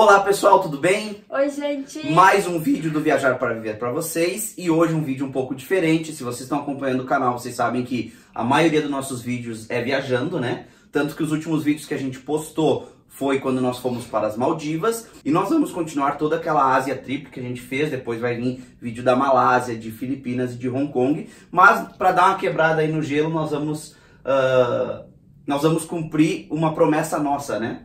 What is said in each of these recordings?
Olá pessoal, tudo bem? Oi gente! Mais um vídeo do Viajar para Viver para vocês e hoje um vídeo um pouco diferente. Se vocês estão acompanhando o canal, vocês sabem que a maioria dos nossos vídeos é viajando, né? Tanto que os últimos vídeos que a gente postou foi quando nós fomos para as Maldivas e nós vamos continuar toda aquela Ásia Trip que a gente fez. Depois vai vir vídeo da Malásia, de Filipinas e de Hong Kong. Mas para dar uma quebrada aí no gelo, nós vamos cumprir uma promessa nossa, né?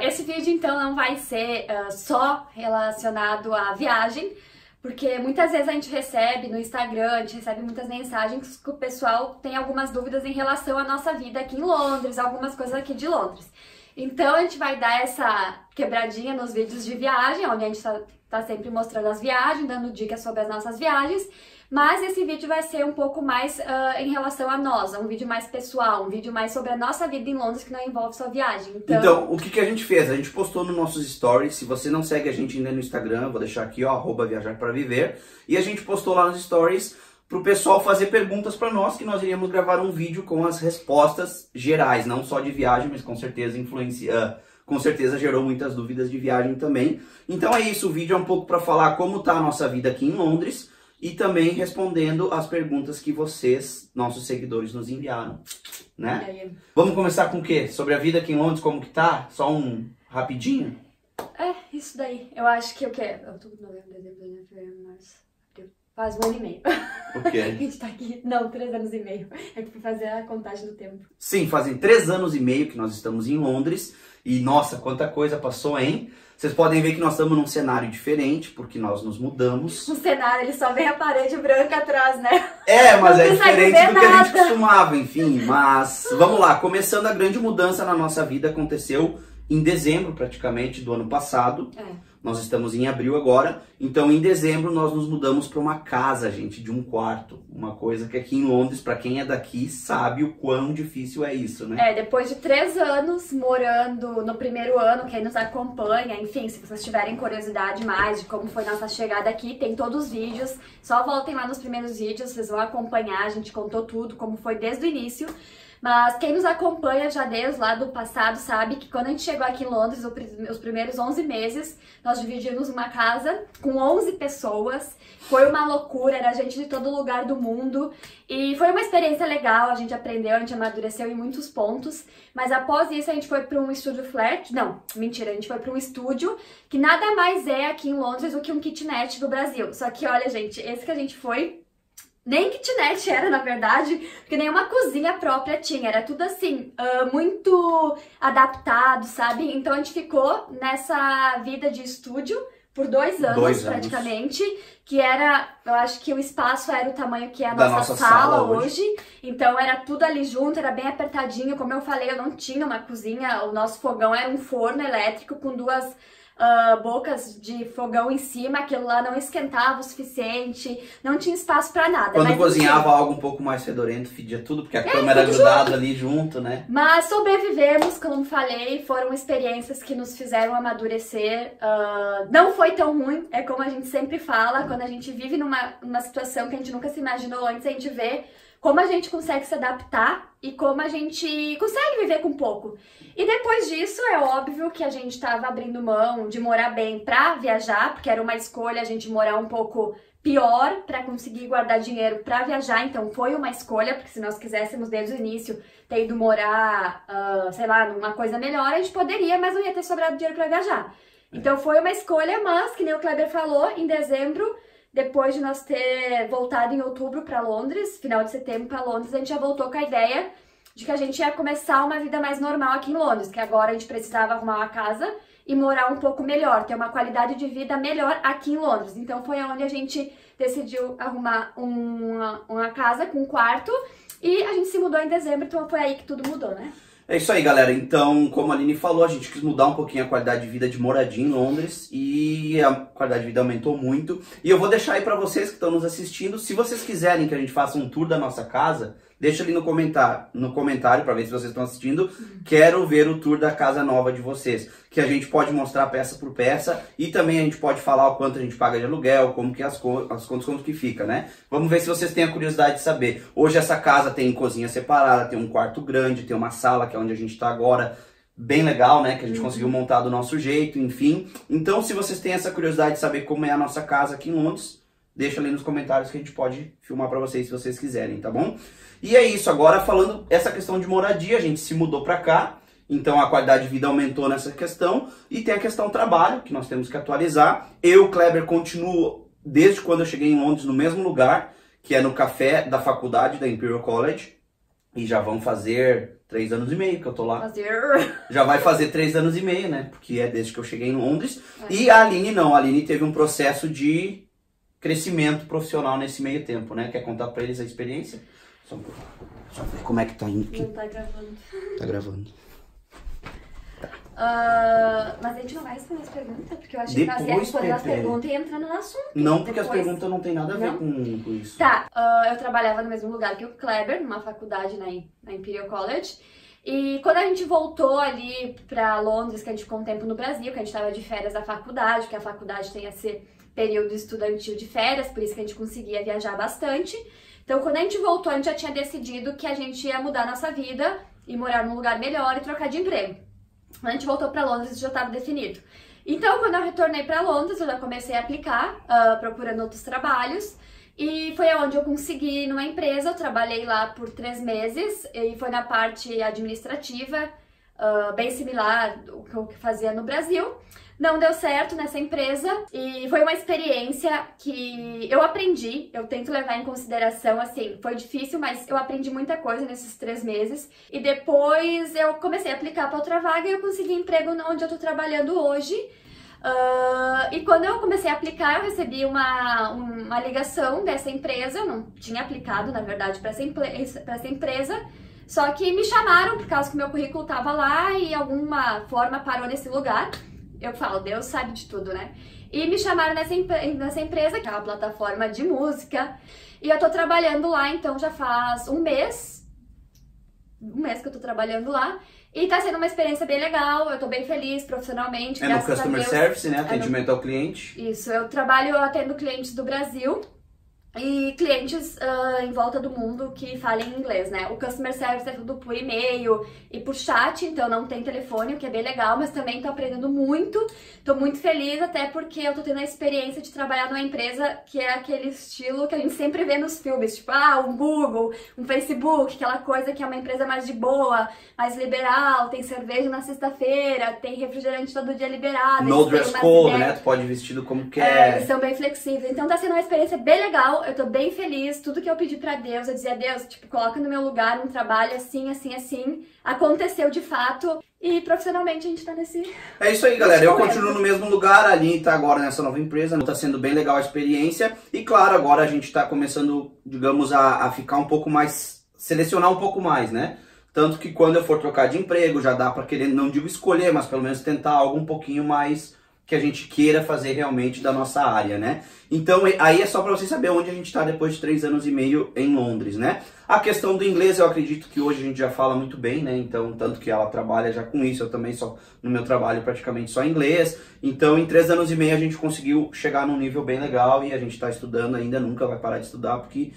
Esse vídeo então não vai ser só relacionado à viagem, porque muitas vezes a gente recebe no Instagram, a gente recebe muitas mensagens que o pessoal tem algumas dúvidas em relação à nossa vida aqui em Londres, algumas coisas aqui de Londres. Então a gente vai dar essa quebradinha nos vídeos de viagem, onde a gente tá sempre mostrando as viagens, dando dicas sobre as nossas viagens. Mas esse vídeo vai ser um pouco mais em relação a nós, um vídeo mais pessoal, um vídeo mais sobre a nossa vida em Londres que não envolve só viagem. Então o que a gente fez? A gente postou nos nossos stories. Se você não segue a gente ainda no Instagram, vou deixar aqui, ó, @viajar-para-viver. E a gente postou lá nos stories pro pessoal fazer perguntas para nós, que nós iríamos gravar um vídeo com as respostas gerais, não só de viagem, mas com certeza gerou muitas dúvidas de viagem também. Então é isso, o vídeo é um pouco para falar como tá a nossa vida aqui em Londres e também respondendo as perguntas que vocês, nossos seguidores, nos enviaram, né? Vamos começar com o quê? Sobre a vida aqui em Londres, como que tá? Só um rapidinho? Isso daí. Eu acho que o quê? Outubro, novembro, dezembro, janeiro, fevereiro, março, abril. Faz 1 ano e meio. O quê? A gente tá aqui. Não, 3 anos e meio. É que fui fazer a contagem do tempo. Sim, fazem 3 anos e meio que nós estamos em Londres. E nossa, quanta coisa passou, hein? Vocês podem ver que nós estamos num cenário diferente, porque nós nos mudamos. No cenário, ele só vem a parede branca atrás, né? Mas é diferente do que a gente nada. costumava, enfim. Mas vamos lá, começando a grande mudança na nossa vida, aconteceu em dezembro praticamente do ano passado. Nós estamos em abril agora, então em dezembro nós nos mudamos para uma casa, gente, de um quarto. Uma coisa que aqui em Londres, para quem é daqui, sabe o quão difícil é isso, né? Depois de 3 anos morando no primeiro ano, quem nos acompanha, enfim, se vocês tiverem curiosidade mais de como foi nossa chegada aqui, tem todos os vídeos, só voltem lá nos primeiros vídeos, vocês vão acompanhar, a gente contou tudo, como foi desde o início. Mas quem nos acompanha já desde lá do passado sabe que quando a gente chegou aqui em Londres, os primeiros 11 meses, nós dividimos uma casa com 11 pessoas. Foi uma loucura, era gente de todo lugar do mundo. E foi uma experiência legal, a gente aprendeu, a gente amadureceu em muitos pontos. Mas após isso a gente foi para um estúdio flat. Não, mentira, a gente foi para um estúdio que nada mais é aqui em Londres do que um kitnet do Brasil. Só que olha, gente, esse que a gente foi... Nem kitnet era, na verdade, porque nenhuma cozinha própria tinha. Era tudo assim, muito adaptado, sabe? Então a gente ficou nessa vida de estúdio por 2 anos, praticamente. Que era, eu acho que o espaço era o tamanho que é a nossa sala hoje. Então era tudo ali junto, era bem apertadinho. Como eu falei, eu não tinha uma cozinha. O nosso fogão era um forno elétrico com 2... bocas de fogão em cima, aquilo lá não esquentava o suficiente, não tinha espaço pra nada. Quando cozinhava algo um pouco mais fedorento, fedia tudo, porque a cama era grudada ali junto, né? Mas sobrevivemos, como falei, foram experiências que nos fizeram amadurecer. Não foi tão ruim, é como a gente sempre fala, quando a gente vive numa situação que a gente nunca se imaginou antes, a gente vê como a gente consegue se adaptar e como a gente consegue viver com pouco. E depois disso, é óbvio que a gente estava abrindo mão de morar bem pra viajar, porque era uma escolha a gente morar um pouco pior para conseguir guardar dinheiro para viajar. Então foi uma escolha, porque se nós quiséssemos desde o início ter ido morar, sei lá, numa coisa melhor, a gente poderia, mas não ia ter sobrado dinheiro para viajar. Então foi uma escolha, mas, que nem o Kleber falou, em dezembro... Depois de nós ter voltado em outubro para Londres, final de setembro para Londres, a gente já voltou com a ideia de que a gente ia começar uma vida mais normal aqui em Londres, que agora a gente precisava arrumar uma casa e morar um pouco melhor, ter uma qualidade de vida melhor aqui em Londres. Então foi onde a gente decidiu arrumar uma casa com um quarto e a gente se mudou em dezembro, então foi aí que tudo mudou, né? É isso aí, galera. Então, como a Aline falou, a gente quis mudar um pouquinho a qualidade de vida de moradia em Londres e a qualidade de vida aumentou muito. E eu vou deixar aí pra vocês que estão nos assistindo, se vocês quiserem que a gente faça um tour da nossa casa, deixa ali no comentário para ver se vocês estão assistindo. Quero ver o tour da casa nova de vocês, que a gente pode mostrar peça por peça e também a gente pode falar o quanto a gente paga de aluguel, como que as contas, como que fica, né? Vamos ver se vocês têm a curiosidade de saber. Hoje essa casa tem cozinha separada, tem um quarto grande, tem uma sala que é onde a gente está agora, bem legal, né? Que a gente conseguiu montar do nosso jeito, enfim. Então, se vocês têm essa curiosidade de saber como é a nossa casa aqui em Londres, deixa ali nos comentários que a gente pode filmar pra vocês se vocês quiserem, tá bom? E é isso, agora falando essa questão de moradia, a gente se mudou pra cá, então a qualidade de vida aumentou nessa questão, e tem a questão trabalho, que nós temos que atualizar. Eu, Kleber, continuo desde quando eu cheguei em Londres no mesmo lugar, que é no café da faculdade da Imperial College, e já vão fazer 3 anos e meio que eu tô lá. Já vai fazer 3 anos e meio, né? Porque é desde que eu cheguei em Londres. E a Aline não, a Aline teve um processo de crescimento profissional nesse meio tempo, né? Quer contar pra eles a experiência? Só ver como é que tá indo aqui. Não tá gravando. Tá gravando. Mas a gente não vai responder as perguntas, porque eu acho Depois, que nós ia responder as Pepe. perguntas e entrando no assunto. Não, porque Depois... as perguntas não tem nada a ver Não? com isso. Tá, eu trabalhava no mesmo lugar que o Kleber, numa faculdade na Imperial College. E quando a gente voltou ali pra Londres, que a gente ficou um tempo no Brasil, que a gente tava de férias da faculdade, porque a faculdade tem esse período estudantil de férias, por isso que a gente conseguia viajar bastante. Então, quando a gente voltou, a gente já tinha decidido que a gente ia mudar a nossa vida e morar num lugar melhor e trocar de emprego. Quando a gente voltou pra Londres, isso já estava definido. Então, quando eu retornei pra Londres, eu já comecei a aplicar, procurando outros trabalhos. E foi onde eu consegui numa empresa, eu trabalhei lá por 3 meses, e foi na parte administrativa, bem similar ao que eu fazia no Brasil. Não deu certo nessa empresa e foi uma experiência que eu aprendi, eu tento levar em consideração, assim, foi difícil, mas eu aprendi muita coisa nesses 3 meses. E depois eu comecei a aplicar para outra vaga e eu consegui emprego onde eu tô trabalhando hoje. E quando eu comecei a aplicar, eu recebi uma ligação dessa empresa. Eu não tinha aplicado, na verdade, para essa empresa, só que me chamaram por causa que meu currículo estava lá e de alguma forma parou nesse lugar. Eu falo, Deus sabe de tudo, né? E me chamaram nessa empresa, que é uma plataforma de música, e eu tô trabalhando lá, então já faz um mês que eu tô trabalhando lá. E tá sendo uma experiência bem legal, eu tô bem feliz profissionalmente. É no Customer Service, né? Atendimento ao cliente. Isso, eu atendo clientes do Brasil e clientes em volta do mundo que falem inglês, né? O Customer Service é tudo por e-mail e por chat, então não tem telefone, o que é bem legal, mas também tô aprendendo muito. Tô muito feliz, até porque eu tô tendo a experiência de trabalhar numa empresa que é aquele estilo que a gente sempre vê nos filmes, tipo, um Google, um Facebook, aquela coisa que é uma empresa mais de boa, mais liberal, tem cerveja na sexta-feira, tem refrigerante todo dia liberado. No dress code, né? Tu pode ir vestido como quer. Eles são bem flexíveis, então tá sendo uma experiência bem legal. Eu tô bem feliz, tudo que eu pedi pra Deus, eu dizia, Deus, tipo, coloca no meu lugar um trabalho assim, assim, assim. Aconteceu de fato e profissionalmente a gente tá nesse... É isso aí, galera. Eu continuo no mesmo lugar, a Aline tá agora nessa nova empresa, tá sendo bem legal a experiência. E claro, agora a gente tá começando, digamos, a ficar um pouco mais, selecionar um pouco mais, né? Tanto que quando eu for trocar de emprego, já dá pra querer, não digo escolher, mas pelo menos tentar algo um pouquinho mais que a gente queira fazer realmente da nossa área, né? Então, aí é só pra vocês saberem onde a gente tá depois de 3 anos e meio em Londres, né? A questão do inglês, eu acredito que hoje a gente já fala muito bem, né? Então, tanto que ela trabalha já com isso, eu também só, no meu trabalho, praticamente só inglês. Então, em 3 anos e meio a gente conseguiu chegar num nível bem legal e a gente tá estudando ainda, nunca vai parar de estudar, porque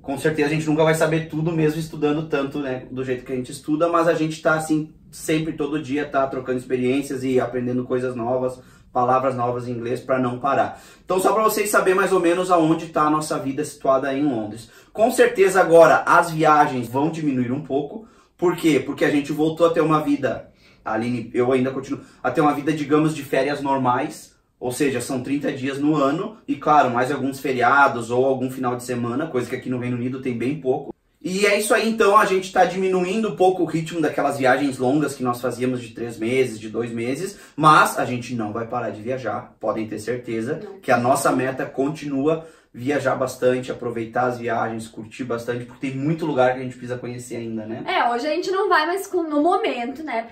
com certeza a gente nunca vai saber tudo mesmo estudando tanto, né? Do jeito que a gente estuda, mas a gente tá, assim, sempre, todo dia, tá trocando experiências e aprendendo coisas novas, palavras novas em inglês para não parar. Então, só para vocês saberem mais ou menos aonde está a nossa vida situada aí em Londres. Com certeza agora as viagens vão diminuir um pouco. Por quê? Porque a gente voltou a ter uma vida, a Aline, eu ainda continuo, a ter uma vida, digamos, de férias normais. Ou seja, são 30 dias no ano e, claro, mais alguns feriados ou algum final de semana, coisa que aqui no Reino Unido tem bem pouco. E é isso aí, então, a gente está diminuindo um pouco o ritmo daquelas viagens longas que nós fazíamos de 3 meses, de 2 meses, mas a gente não vai parar de viajar, podem ter certeza que a nossa meta continua viajar bastante, aproveitar as viagens, curtir bastante, porque tem muito lugar que a gente precisa conhecer ainda, né? Hoje a gente não vai mais no momento, né?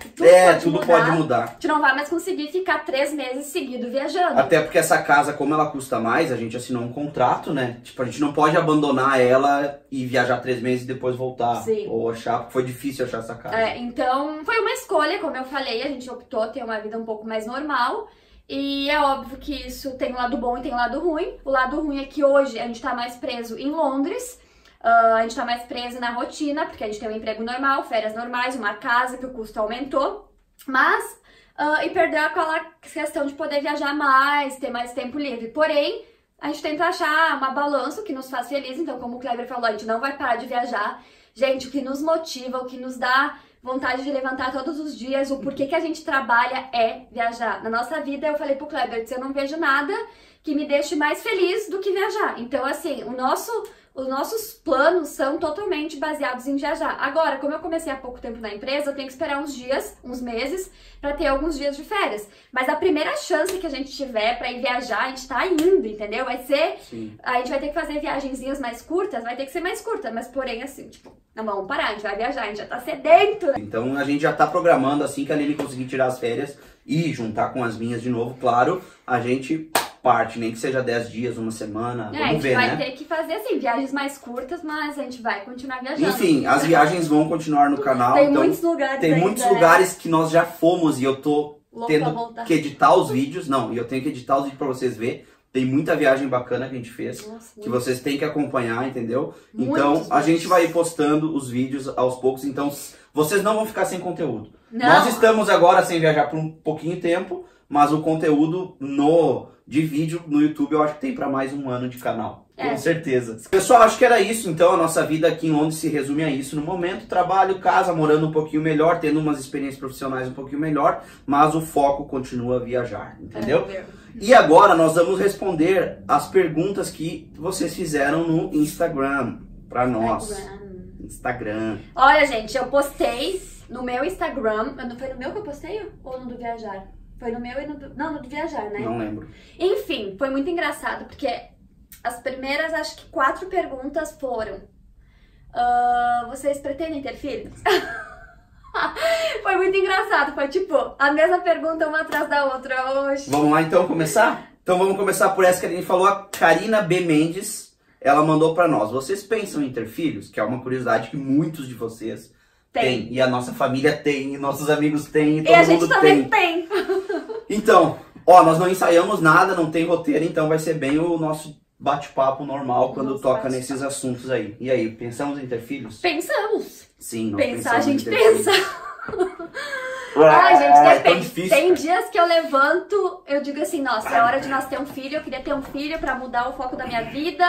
Tudo pode mudar. A gente não vai mais conseguir ficar 3 meses seguidos viajando. Até porque essa casa, como ela custa mais, a gente assinou um contrato, né? Tipo, a gente não pode abandonar ela e viajar 3 meses e depois voltar. Sim. Ou achar, porque foi difícil achar essa casa. Então foi uma escolha, como eu falei, a gente optou ter uma vida um pouco mais normal. E é óbvio que isso tem um lado bom e tem um lado ruim. O lado ruim é que hoje a gente tá mais preso em Londres, a gente tá mais preso na rotina, porque a gente tem um emprego normal, férias normais, uma casa que o custo aumentou. Mas, e perdeu aquela questão de poder viajar mais, ter mais tempo livre. Porém, a gente tenta achar uma balança que nos faz feliz. Então, como o Kleber falou, a gente não vai parar de viajar. Gente, o que nos motiva, o que nos dá vontade de levantar todos os dias, o porquê que a gente trabalha é viajar. Na nossa vida, eu falei pro Kleber, eu não vejo nada que me deixe mais feliz do que viajar. Então, assim, os nossos planos são totalmente baseados em viajar. Agora, como eu comecei há pouco tempo na empresa, eu tenho que esperar uns dias, uns meses, para ter alguns dias de férias. Mas a primeira chance que a gente tiver para ir viajar, a gente tá indo, entendeu? Vai ser... Sim. A gente vai ter que fazer viagenzinhas mais curtas, vai ter que ser mais curta, mas porém, assim, tipo, não vamos parar, a gente vai viajar, a gente já tá sedento, né? Então a gente já tá programando, assim que a Aline conseguir tirar as férias e juntar com as minhas de novo, claro, a gente parte, nem que seja 10 dias, uma semana, vamos ver, né? A gente vai ter que fazer, assim, viagens mais curtas, mas a gente vai continuar viajando. Enfim, as viagens vão continuar no canal. Tem então, muitos lugares tem ainda, muitos né? lugares que nós já fomos e eu tô Louco pra tendo voltar. que editar os vídeos. Não, e eu tenho que editar os vídeos pra vocês verem. Tem muita viagem bacana que a gente fez, Nossa, que vocês têm que acompanhar, entendeu? Muitos Então, a gente vídeos. vai postando os vídeos aos poucos, então vocês não vão ficar sem conteúdo. Não. Nós estamos agora sem viajar por um pouquinho de tempo, mas o conteúdo de vídeo no YouTube eu acho que tem para mais um ano de canal. Com certeza. Pessoal, acho que era isso. Então, a nossa vida aqui em Londres se resume a isso no momento. Trabalho, casa, morando um pouquinho melhor, tendo umas experiências profissionais um pouquinho melhor, mas o foco continua viajar, entendeu? E agora nós vamos responder as perguntas que vocês fizeram no Instagram para nós. Instagram. Olha, gente, eu postei no meu Instagram. Foi no meu que eu postei ou no do Viajar? Foi no meu e no do... Não, no do Viajar, né? Não lembro. Enfim, foi muito engraçado, porque as primeiras, acho que 4 perguntas foram: vocês pretendem ter filhos? Foi muito engraçado, foi tipo, a mesma pergunta uma atrás da outra. Oxe. Vamos lá então começar? Então vamos começar por essa que a gente falou, a Karina B. Mendes. Ela mandou pra nós: vocês pensam em ter filhos? Que é uma curiosidade que muitos de vocês têm. E a nossa família tem, e nossos amigos têm, e todo a mundo gente também tem. Então, ó, nós não ensaiamos nada, não tem roteiro, então vai ser bem o nosso bate-papo normal quando toca nesses assuntos aí. E aí, pensamos em ter filhos? Pensamos. Sim, nós Pensar, a pensamos em gente ter pensa. filhos. Ai, gente, É tão depende. difícil, Tem cara. dias que eu levanto, eu digo assim, nossa, é hora de nós ter um filho, eu queria ter um filho pra mudar o foco da minha vida,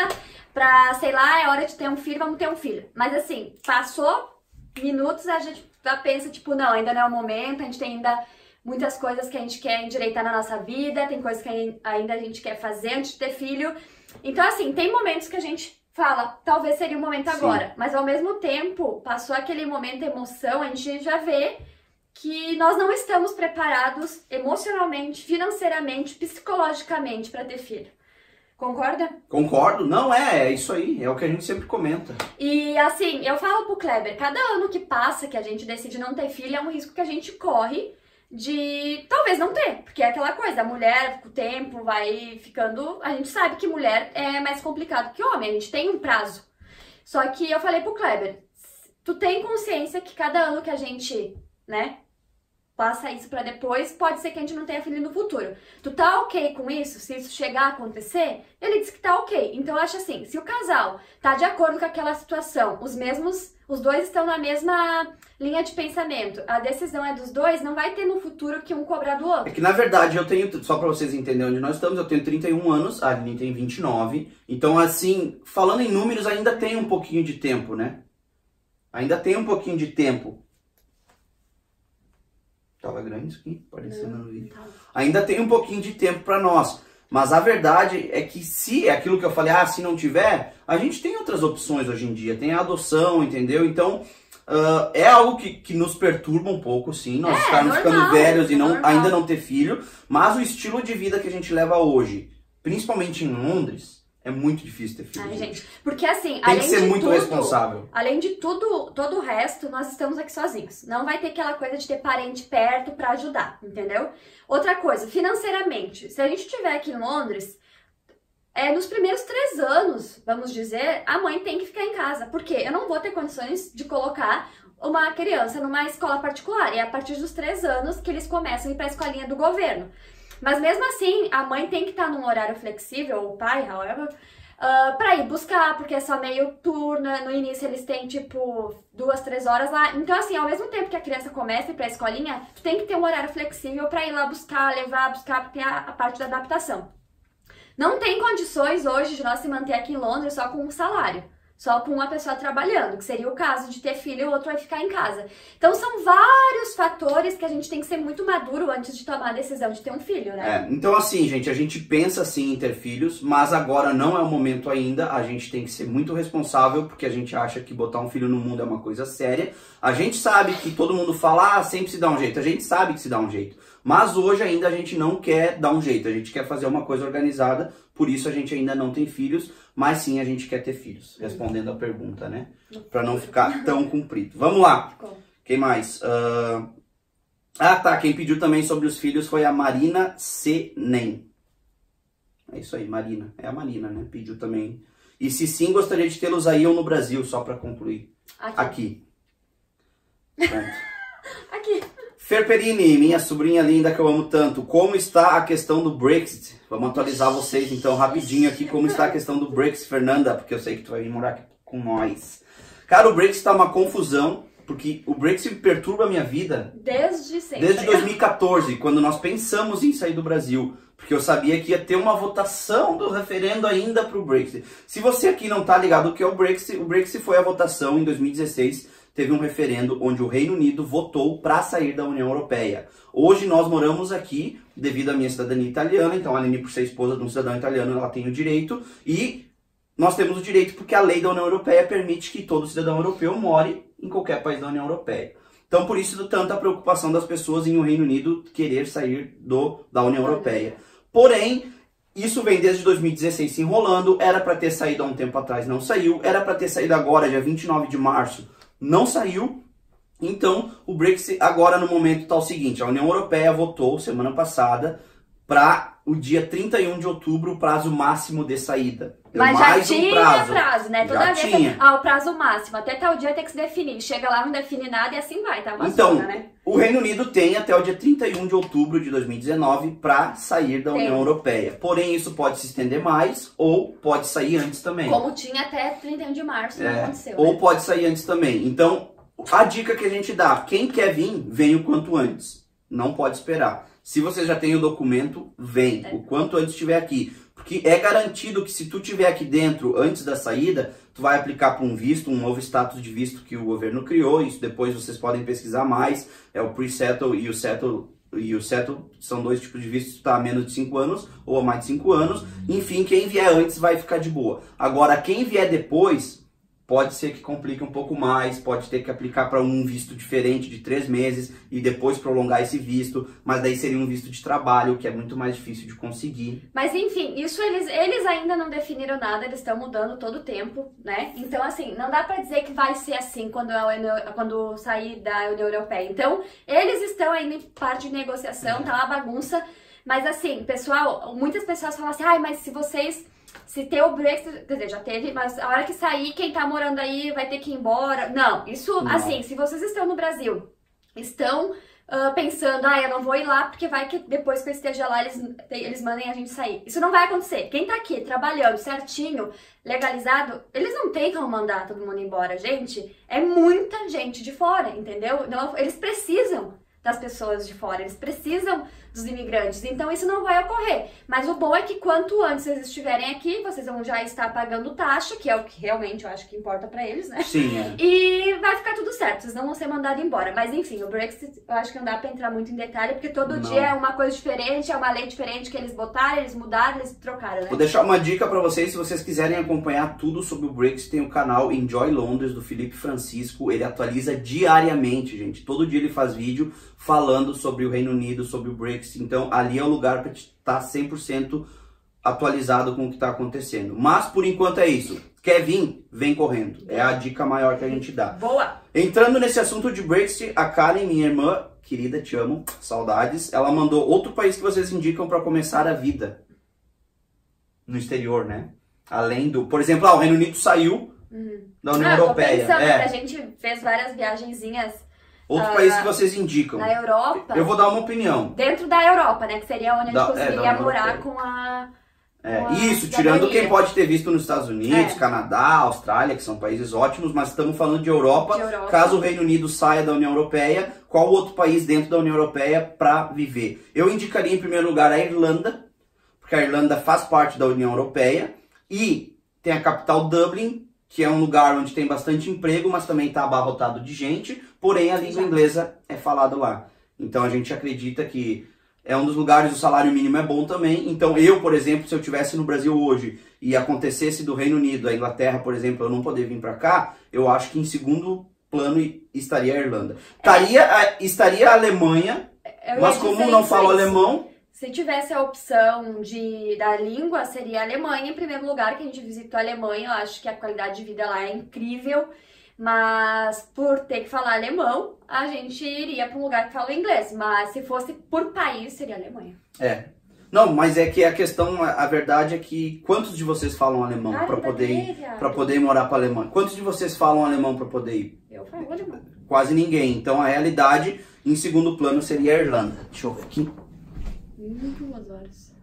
pra, sei lá, é hora de ter um filho, vamos ter um filho. Mas assim, passou minutos, a gente já pensa, tipo, não, ainda não é o momento, a gente tem ainda muitas coisas que a gente quer endireitar na nossa vida, tem coisas que ainda a gente quer fazer antes de ter filho. Então, assim, tem momentos que a gente fala, talvez seria o momento agora, mas ao mesmo tempo, passou aquele momento emoção, a gente já vê que nós não estamos preparados emocionalmente, financeiramente, psicologicamente para ter filho. Concorda? Concordo. Não, é isso aí. É o que a gente sempre comenta. E assim, eu falo pro Kleber, cada ano que passa que a gente decide não ter filho é um risco que a gente corre de talvez não ter. Porque é aquela coisa, a mulher com o tempo vai ficando... A gente sabe que mulher é mais complicado que homem, a gente tem um prazo. Só que eu falei pro Kleber, tu tem consciência que cada ano que a gente, né, passa isso pra depois, pode ser que a gente não tenha filho no futuro. Tu tá ok com isso? Se isso chegar a acontecer? Ele disse que tá ok. Então eu acho assim, se o casal tá de acordo com aquela situação, os dois estão na mesma linha de pensamento, a decisão é dos dois, não vai ter no futuro que um cobrar do outro. É que na verdade eu tenho, só pra vocês entenderem onde nós estamos, eu tenho 31 anos, a Aline tem 29, então assim, falando em números, ainda tem um pouquinho de tempo, né? Ainda tem um pouquinho de tempo. Tava grande isso aqui, aparecendo no vídeo. Ainda tem um pouquinho de tempo pra nós. Mas a verdade é que se, é aquilo que eu falei, se não tiver, a gente tem outras opções hoje em dia. Tem a adoção, entendeu? Então, é algo que nos perturba um pouco, sim. Nós estarmos ficando velhos e ainda não ter filho. Mas o estilo de vida que a gente leva hoje, principalmente em Londres, é muito difícil ter filho. Ai, gente, porque assim, tem que ser muito responsável. Além de tudo, todo o resto, nós estamos aqui sozinhos. Não vai ter aquela coisa de ter parente perto pra ajudar, entendeu? Outra coisa, financeiramente, se a gente estiver aqui em Londres, nos primeiros 3 anos, vamos dizer, a mãe tem que ficar em casa. Porque eu não vou ter condições de colocar uma criança numa escola particular. E é a partir dos 3 anos que eles começam a ir pra escolinha do governo. Mas mesmo assim, a mãe tem que estar num horário flexível, ou o pai, however, pra ir buscar, porque é só meio turno. No início eles têm, tipo, 2, 3 horas lá. Então, assim, ao mesmo tempo que a criança começa a ir pra escolinha, tu tem que ter um horário flexível pra ir lá buscar, levar, buscar, porque tem a parte da adaptação. Não tem condições hoje de nós se manter aqui em Londres só com um salário. Só com uma pessoa trabalhando, que seria o caso de ter filho e o outro vai ficar em casa. Então são vários fatores que a gente tem que ser muito maduro antes de tomar a decisão de ter um filho, né? Então assim, gente, a gente pensa sim em ter filhos, mas agora não é o momento ainda. A gente tem que ser muito responsável, porque a gente acha que botar um filho no mundo é uma coisa séria. A gente sabe que todo mundo fala, sempre se dá um jeito. A gente sabe que se dá um jeito. Mas hoje ainda a gente não quer dar um jeito, a gente quer fazer uma coisa organizada, por isso a gente ainda não tem filhos, mas sim a gente quer ter filhos, respondendo a pergunta, né? Pra não ficar tão comprido. Vamos lá, quem mais? Quem pediu também sobre os filhos foi a Marina Senem. É isso aí, Marina, é a Marina, né? Pediu também. E se sim, gostaria de tê-los aí ou no Brasil, só pra concluir. Aqui. Pronto. Aqui. Fer Perini, minha sobrinha linda que eu amo tanto, como está a questão do Brexit? Vamos atualizar vocês então rapidinho aqui como está a questão do Brexit, Fernanda, porque eu sei que tu vai vir morar aqui com nós. Cara, o Brexit tá uma confusão, porque o Brexit perturba a minha vida desde sempre. Desde 2014, quando nós pensamos em sair do Brasil, porque eu sabia que ia ter uma votação do referendo ainda pro Brexit. Se você aqui não tá ligado o que é o Brexit foi a votação em 2016, teve um referendo onde o Reino Unido votou para sair da União Europeia. Hoje nós moramos aqui devido à minha cidadania italiana, então a Aline, por ser esposa de um cidadão italiano, ela tem o direito, e nós temos o direito porque a lei da União Europeia permite que todo cidadão europeu more em qualquer país da União Europeia. Então por isso tanta preocupação das pessoas em o Reino Unido querer sair da União Europeia. Porém, isso vem desde 2016 se enrolando, era para ter saído há um tempo atrás, não saiu, era para ter saído agora, dia 29 de março, não saiu. Então, o Brexit agora no momento está o seguinte, a União Europeia votou semana passada para o dia 31 de outubro o prazo máximo de saída. Mas já tinha prazo, né? Toda vez tinha. O prazo máximo, até tal dia tem que se definir. Chega lá, não define nada e assim vai, tá? Então, né? O Reino Unido tem até o dia 31 de outubro de 2019 para sair da União Europeia. Porém, isso pode se estender mais ou pode sair antes também. Como tinha até 31 de março, não aconteceu. Ou né? pode sair antes também. Então, a dica que a gente dá, quem quer vir, vem o quanto antes. Não pode esperar. Se você já tem o documento, vem. O quanto antes estiver aqui. Porque é garantido que se tu estiver aqui dentro antes da saída, tu vai aplicar para um visto, um novo status de visto que o governo criou. Isso depois vocês podem pesquisar mais. É o pre-settle e o settle. E o settle são dois tipos de visto, está a menos de 5 anos ou a mais de 5 anos. Enfim, quem vier antes vai ficar de boa. Agora, quem vier depois, pode ser que complique um pouco mais, pode ter que aplicar para um visto diferente de 3 meses e depois prolongar esse visto, mas daí seria um visto de trabalho, que é muito mais difícil de conseguir. Mas enfim, isso eles ainda não definiram nada, eles estão mudando todo o tempo, né? Então assim, não dá pra dizer que vai ser assim quando sair da União Europeia. Então, eles estão ainda em parte de negociação, tá uma bagunça, mas assim, pessoal, muitas pessoas falam assim, mas se ter o Brexit, quer dizer, já teve, mas a hora que sair, quem tá morando aí vai ter que ir embora. Não, isso, assim, se vocês estão no Brasil, estão pensando, eu não vou ir lá porque vai que depois que eu esteja lá eles mandem a gente sair. Isso não vai acontecer. Quem tá aqui trabalhando certinho, legalizado, eles não tem como mandar todo mundo embora, gente. É muita gente de fora, entendeu? Não, eles precisam das pessoas de fora, eles precisam dos imigrantes, então isso não vai ocorrer. Mas o bom é que quanto antes vocês estiverem aqui, vocês vão já estar pagando taxa, que é o que realmente eu acho que importa pra eles, né? Sim, E vai ficar tudo certo, vocês não vão ser mandados embora. Mas enfim, o Brexit eu acho que não dá pra entrar muito em detalhe, porque todo dia é uma coisa diferente, é uma lei diferente que eles botaram, eles mudaram, eles trocaram, né? Vou deixar uma dica pra vocês, se vocês quiserem acompanhar tudo sobre o Brexit, tem o canal Enjoy Londres, do Felipe Francisco, ele atualiza diariamente, gente. Todo dia ele faz vídeo falando sobre o Reino Unido, sobre o Brexit, então ali é o lugar para estar 100% atualizado com o que está acontecendo. Mas por enquanto é isso. Quer vir? Vem correndo. É a dica maior que a gente dá. Boa! Entrando nesse assunto de Brexit, a Karen, minha irmã, querida, te amo, saudades, ela mandou outro país que vocês indicam para começar a vida no exterior, né? Além do... Por exemplo, o Reino Unido saiu da União Europeia. Tô pensando, a gente fez várias viagenzinhas. Outro país que vocês indicam. Na Europa. Eu vou dar uma opinião. Dentro da Europa, né? Que seria onde a gente conseguiria morar com a Isso, tirando quem pode ter visto nos Estados Unidos, Canadá, Austrália, que são países ótimos, mas estamos falando de Europa. Caso o Reino Unido saia da União Europeia, qual outro país dentro da União Europeia para viver? Eu indicaria em primeiro lugar a Irlanda, porque a Irlanda faz parte da União Europeia e tem a capital Dublin, que é um lugar onde tem bastante emprego, mas também está abarrotado de gente, porém a língua inglesa é falada lá. Então a gente acredita que é um dos lugares, o salário mínimo é bom também. Então eu, por exemplo, se eu estivesse no Brasil hoje e acontecesse do Reino Unido, a Inglaterra, por exemplo, eu não poder vir para cá, eu acho que em segundo plano estaria a Irlanda. Estaria a Alemanha, mas como não falo alemão... Se tivesse a opção da língua, seria a Alemanha em primeiro lugar, que a gente visitou a Alemanha. Eu acho que a qualidade de vida lá é incrível. Mas por ter que falar alemão, a gente iria para um lugar que fala inglês. Mas se fosse por país, seria a Alemanha. Não, mas é que a questão, a verdade é que quantos de vocês falam alemão para poder ir morar para a Alemanha? Quantos de vocês falam alemão para poder ir? Eu falo alemão. Quase ninguém. Então a realidade, em segundo plano, seria a Irlanda. Deixa eu ver aqui. 2 horas.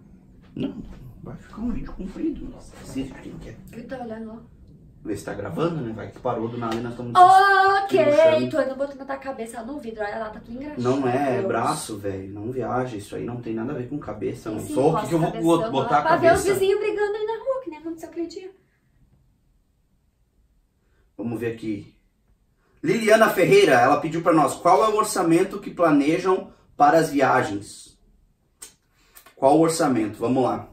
Não, vai ficar um vídeo comprido. Assiste quem quer. Eu tô olhando lá. Vê se tá gravando, né? Vai que parou do nada e nós estamos... Ok, tô indo botando na tua cabeça no vidro, olha lá, tá tudo engraxado. Não é braço, velho, não viaja, isso aí não tem nada a ver com cabeça, não sou. O que eu vou botar a cabeça? Pra ver os vizinhos brigando aí na rua, que nem aconteceu aquele dia. Vamos ver aqui. Liliana Ferreira, ela pediu pra nós, qual é o orçamento que planejam para as viagens? Qual o orçamento? Vamos lá.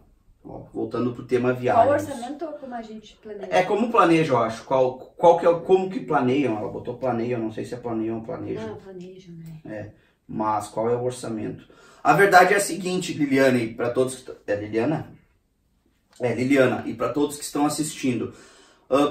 Voltando pro tema viagens. Qual orçamento ou como a gente planeja? É como planeja, eu acho. Qual que é como que planeiam? Ela botou planeiam, não sei se é planeiam ou planejam. Não, planejam, né? Mas qual é o orçamento? A verdade é a seguinte, Liliana, e para todos que... É Liliana? Liliana, e para todos que estão assistindo.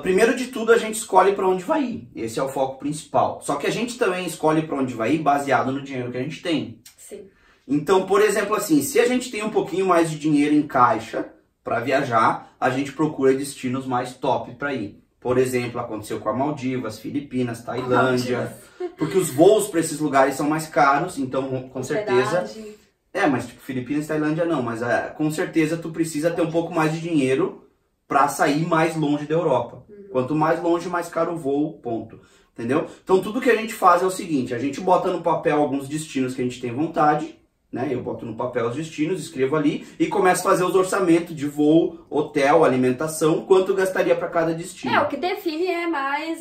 Primeiro de tudo, a gente escolhe para onde vai ir. Esse é o foco principal. Só que a gente também escolhe para onde vai ir baseado no dinheiro que a gente tem. Sim. Então, por exemplo, assim, se a gente tem um pouquinho mais de dinheiro em caixa para viajar, a gente procura destinos mais top para ir. Por exemplo, aconteceu com a Maldivas, Filipinas, Tailândia, porque os voos para esses lugares são mais caros, então com certeza... mas tipo, Filipinas e Tailândia não, mas com certeza tu precisa ter um pouco mais de dinheiro para sair mais longe da Europa. Quanto mais longe, mais caro o voo, ponto. Entendeu? Então tudo que a gente faz é o seguinte, a gente bota no papel alguns destinos que a gente tem vontade, né? Eu boto no papel os destinos, escrevo ali e começo a fazer os orçamentos de voo, hotel, alimentação, quanto eu gastaria para cada destino. O que define é mais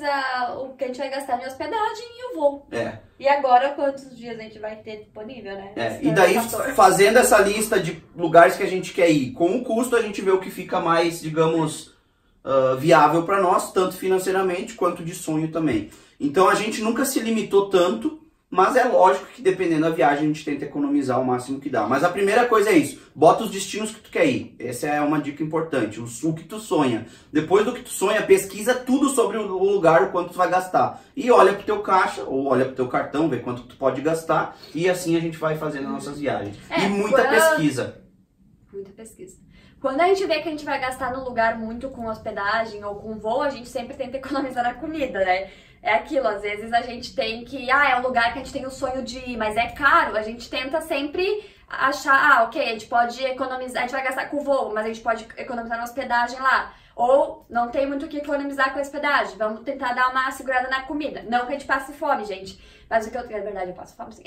o que a gente vai gastar de hospedagem e o voo. E agora quantos dias a gente vai ter disponível, né? E daí, fazendo essa lista de lugares que a gente quer ir, com o custo a gente vê o que fica mais, digamos, viável para nós, tanto financeiramente quanto de sonho também. Então a gente nunca se limitou tanto, mas é lógico que dependendo da viagem a gente tenta economizar o máximo que dá. Mas a primeira coisa é isso, bota os destinos que tu quer ir. Essa é uma dica importante, o que tu sonha. Depois do que tu sonha, pesquisa tudo sobre o lugar, o quanto tu vai gastar. E olha pro teu caixa, ou olha pro teu cartão, vê quanto tu pode gastar. E assim a gente vai fazendo as nossas viagens. E muita pesquisa. Muita pesquisa. Quando a gente vê que a gente vai gastar no lugar muito com hospedagem ou com voo, a gente sempre tenta economizar na comida, né? É aquilo, às vezes a gente tem que... é um lugar que a gente tem o sonho de ir, mas é caro. A gente tenta sempre achar... ok, a gente pode economizar... A gente vai gastar com voo, mas a gente pode economizar na hospedagem lá. Ou não tem muito o que economizar com a hospedagem. Vamos tentar dar uma segurada na comida. Não que a gente passe fome, gente. Mas o que eu... Na verdade, eu passo fome, sim.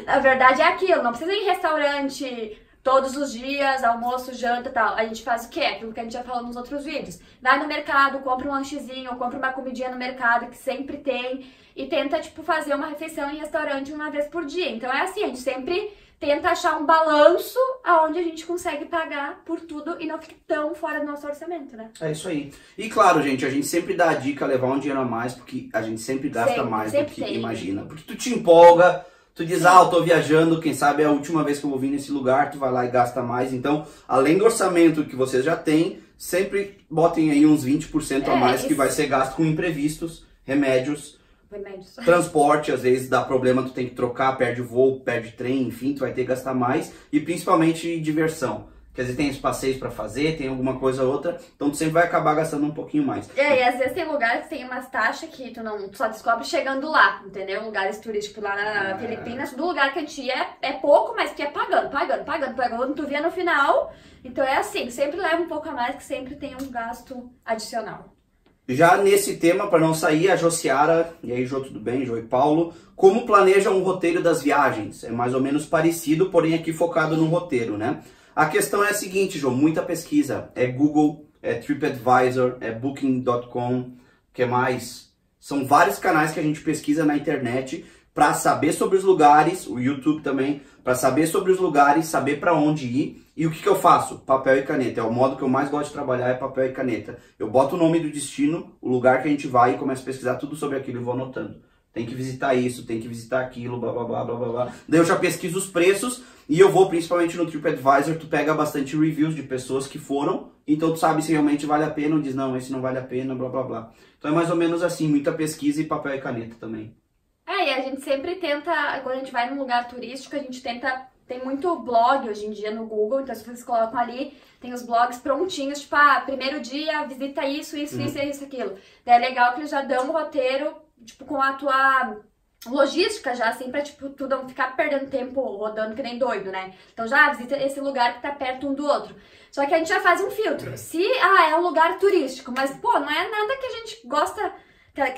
Na verdade, é aquilo. Não precisa ir em restaurante... todos os dias, almoço, janta e tal. A gente faz o quê? Aquilo que a gente já falou nos outros vídeos. Vai no mercado, compra um lanchezinho, compra uma comidinha no mercado, que sempre tem. E tenta, tipo, fazer uma refeição em restaurante uma vez por dia. Então é assim, a gente sempre tenta achar um balanço aonde a gente consegue pagar por tudo e não fique tão fora do nosso orçamento, né? É isso aí. E claro, gente, a gente sempre dá a dica levar um dinheiro a mais, porque a gente sempre gasta mais do que imagina. Porque tu te empolga... Tu diz, eu tô viajando, quem sabe é a última vez que eu vou vir nesse lugar, tu vai lá e gasta mais. Então, além do orçamento que vocês já têm, sempre botem aí uns 20% a mais que vai ser gasto com imprevistos, remédios, transporte, às vezes dá problema, tu tem que trocar, perde voo, perde trem, enfim, tu vai ter que gastar mais. E principalmente diversão. que às vezes tem os passeios para fazer, tem alguma coisa ou outra, então tu sempre vai acabar gastando um pouquinho mais. E às vezes tem lugares que tem umas taxas que tu só descobre chegando lá, entendeu? Lugares turísticos lá na Filipinas, do lugar que a gente ia é pouco, mas que é pagando, quando tu via no final. Então é assim, sempre leva um pouco a mais, que sempre tem um gasto adicional. Já nesse tema, para não sair, a Josiara, e aí Jô, tudo bem, Jô e Paulo, como planeja um roteiro das viagens? É mais ou menos parecido, porém aqui focado no roteiro, né? A questão é a seguinte, Jô, muita pesquisa, é Google, é TripAdvisor, é Booking.com, que mais? São vários canais que a gente pesquisa na internet para saber sobre os lugares, o YouTube também, para saber sobre os lugares, saber para onde ir. E o que eu faço? Papel e caneta. É o modo que eu mais gosto de trabalhar, é papel e caneta. Eu boto o nome do destino, o lugar que a gente vai e começo a pesquisar tudo sobre aquilo e vou anotando. Tem que visitar isso, tem que visitar aquilo, blá blá blá blá blá blá. Daí eu já pesquiso os preços e eu vou principalmente no TripAdvisor, tu pega bastante reviews de pessoas que foram, então tu sabe se realmente vale a pena ou diz não, esse não vale a pena, blá blá blá. Então é mais ou menos assim, muita pesquisa e papel e caneta também. E a gente sempre tenta, quando a gente vai num lugar turístico, a gente tenta, tem muito blog hoje em dia no Google, então se vocês colocam ali, tem os blogs prontinhos, tipo, primeiro dia, visita isso, isso, aquilo. Daí é legal que eles já dão o roteiro, tipo, com a tua logística já, assim, pra, tipo, tu não ficar perdendo tempo rodando que nem doido, né? Então já visita esse lugar que tá perto um do outro. Só que a gente já faz um filtro. Se, é um lugar turístico, mas, pô, não é nada que a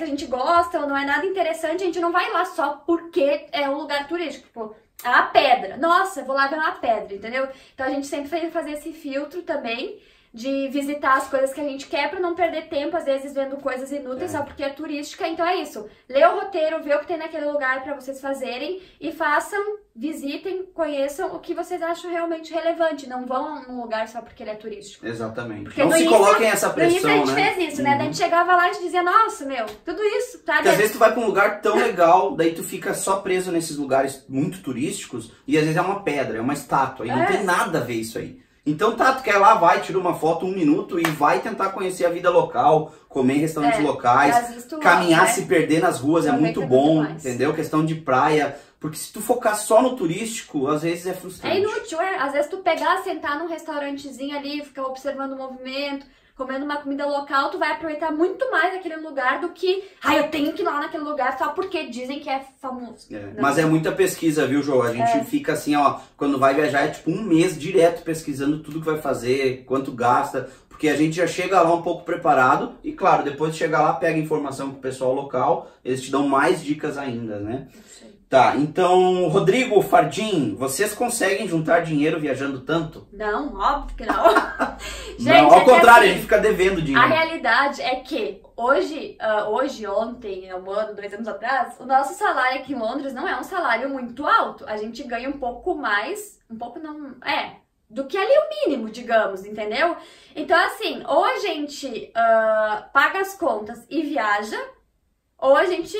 gente gosta, ou não é nada interessante, a gente não vai lá só porque é um lugar turístico, tipo, a pedra. Nossa, eu vou lá ver uma pedra, entendeu? Então a gente sempre tem que fazer esse filtro também, de visitar as coisas que a gente quer pra não perder tempo, às vezes vendo coisas inúteis só porque é turística. Então é isso, lê o roteiro, vê o que tem naquele lugar pra vocês fazerem e façam, visitem, conheçam o que vocês acham realmente relevante. Não vão num lugar só porque ele é turístico. Exatamente. Porque não se coloquem essa pressão, no início a gente fez isso, né? Daí a gente chegava lá e dizia, nossa, meu, tudo isso, tá? Porque às vezes tu vai pra um lugar tão legal, daí tu fica só preso nesses lugares muito turísticos e às vezes é uma pedra, é uma estátua e não tem nada a ver isso aí. Então tá, tu quer ir lá, vai, tira uma foto, 1 minuto e vai tentar conhecer a vida local, comer em restaurantes locais, caminhar, se perder nas ruas é muito bom, entendeu? Questão de praia, porque se tu focar só no turístico, às vezes é frustrante. É inútil, às vezes tu pegar, sentar num restaurantezinho ali, ficar observando o movimento, comendo uma comida local, tu vai aproveitar muito mais aquele lugar do que, eu tenho que ir lá naquele lugar só porque dizem que é famoso. Mas é muita pesquisa, viu, Jô? A gente fica assim, ó, quando vai viajar é tipo 1 mês direto pesquisando tudo que vai fazer, quanto gasta, porque a gente já chega lá um pouco preparado e, claro, depois de chegar lá, pega informação com o pessoal local, eles te dão mais dicas ainda, né? Tá, então, Rodrigo, Fardim, vocês conseguem juntar dinheiro viajando tanto? Não, óbvio que não. Gente, não, ao contrário, assim, a gente fica devendo dinheiro. A realidade é que hoje, ontem, 1 ano, 2 anos atrás, o nosso salário aqui em Londres não é um salário muito alto. A gente ganha um pouco mais, do que ali o mínimo, digamos, entendeu? Então, assim, ou a gente paga as contas e viaja, ou a gente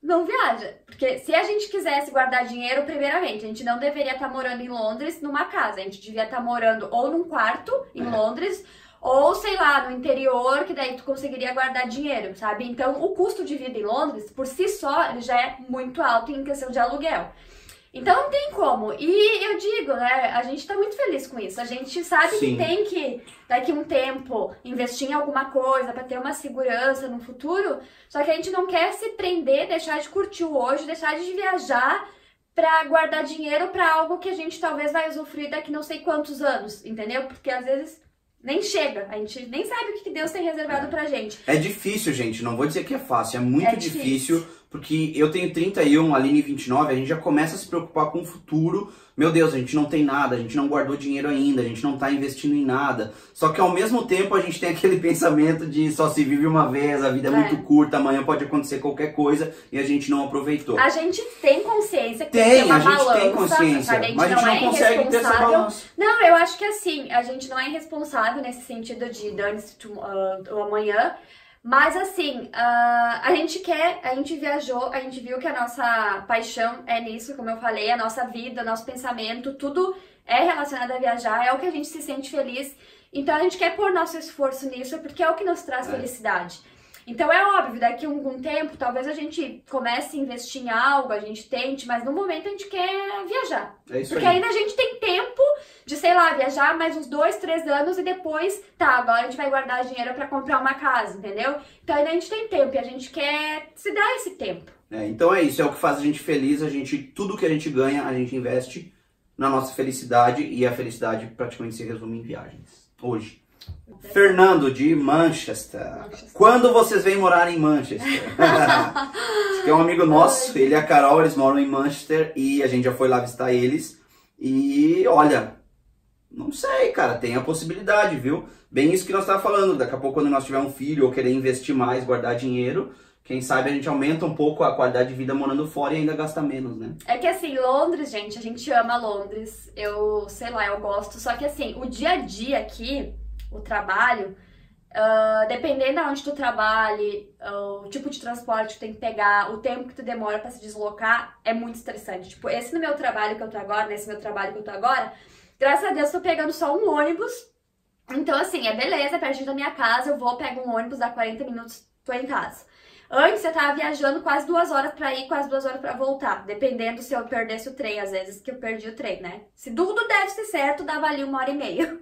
não viaja. Porque se a gente quisesse guardar dinheiro, primeiramente, a gente não deveria estar morando em Londres numa casa. A gente devia estar morando ou num quarto em Londres, ou, sei lá, no interior, que daí tu conseguiria guardar dinheiro, sabe? Então, o custo de vida em Londres, por si só, ele já é muito alto em questão de aluguel. Então não tem como. E eu digo, né, a gente tá muito feliz com isso. A gente sabe que tem que, daqui a um tempo, investir em alguma coisa pra ter uma segurança no futuro. Só que a gente não quer se prender, deixar de curtir o hoje, deixar de viajar pra guardar dinheiro pra algo que a gente talvez vai usufruir daqui não sei quantos anos, entendeu? Porque às vezes nem chega, a gente nem sabe o que Deus tem reservado pra gente. É difícil, gente, não vou dizer que é fácil, é muito difícil, porque eu tenho 31, a Aline 29, a gente já começa a se preocupar com o futuro. Meu Deus, a gente não tem nada, a gente não guardou dinheiro ainda, a gente não tá investindo em nada. Só que ao mesmo tempo a gente tem aquele pensamento de só se vive uma vez, a vida é muito curta, amanhã pode acontecer qualquer coisa e a gente não aproveitou. A gente tem consciência que tem uma balança, tem consciência, sabe? mas a gente não consegue ter essa balança. Não, eu acho que assim, a gente não é irresponsável nesse sentido de dane-se o amanhã. Mas assim, a gente viajou, a gente viu que a nossa paixão é nisso, como eu falei, a nossa vida, nosso pensamento, tudo é relacionado a viajar, é o que a gente se sente feliz. Então a gente quer pôr nosso esforço nisso, porque é o que nos traz felicidade. Então é óbvio, daqui a algum tempo, talvez a gente comece a investir em algo, a gente tente, mas no momento a gente quer viajar. É isso porque aí. ainda a gente tem tempo de, sei lá, viajar mais uns 2, 3 anos e depois, tá, agora a gente vai guardar dinheiro pra comprar uma casa, entendeu? Então ainda a gente tem tempo e a gente quer se dar esse tempo. Então é isso, é o que faz a gente feliz, tudo que a gente ganha, a gente investe na nossa felicidade e a felicidade praticamente se resume em viagens. Hoje. Fernando, de Manchester. Quando vocês vêm morar em Manchester? Esse aqui é um amigo nosso, ele e a Carol, eles moram em Manchester e a gente já foi lá visitar eles. E olha, não sei, cara, tem a possibilidade, viu? Bem isso que nós estávamos falando, daqui a pouco quando nós tiver um filho ou querer investir mais, guardar dinheiro, quem sabe a gente aumenta um pouco a qualidade de vida morando fora e ainda gasta menos, né? É que assim, Londres, gente, a gente ama Londres, eu, sei lá, eu gosto, só que assim, o dia a dia aqui, o trabalho, dependendo de onde tu trabalhe, o tipo de transporte que tu tem que pegar, o tempo que tu demora pra se deslocar, é muito estressante. Tipo, esse no meu trabalho que eu tô agora, nesse meu trabalho que eu tô agora, graças a Deus tô pegando só um ônibus. Então assim, é beleza, é pertinho da minha casa, eu vou, pego um ônibus, dá 40 minutos, tô em casa. Antes eu tava viajando quase 2 horas pra ir, quase 2 horas pra voltar. Dependendo se eu perdesse o trem, às vezes que eu perdi o trem, né? Se tudo desse certo, dava ali 1h30.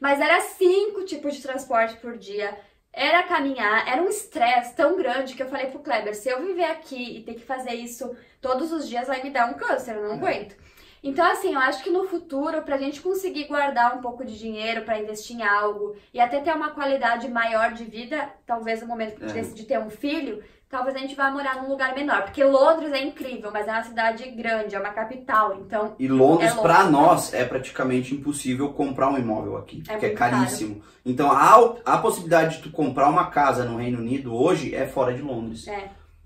Mas era 5 tipos de transporte por dia. Era caminhar, era um estresse tão grande que eu falei pro Kleber, se eu viver aqui e ter que fazer isso todos os dias, vai me dar um câncer, eu não aguento. Então, assim, eu acho que no futuro, pra gente conseguir guardar um pouco de dinheiro pra investir em algo e até ter uma qualidade maior de vida, talvez no momento que a gente decide ter um filho, talvez a gente vá morar num lugar menor. Porque Londres é incrível, mas é uma cidade grande, é uma capital, então... E Londres, pra nós, é praticamente impossível comprar um imóvel aqui, porque é caríssimo. Caro. Então, a possibilidade de tu comprar uma casa no Reino Unido hoje é fora de Londres.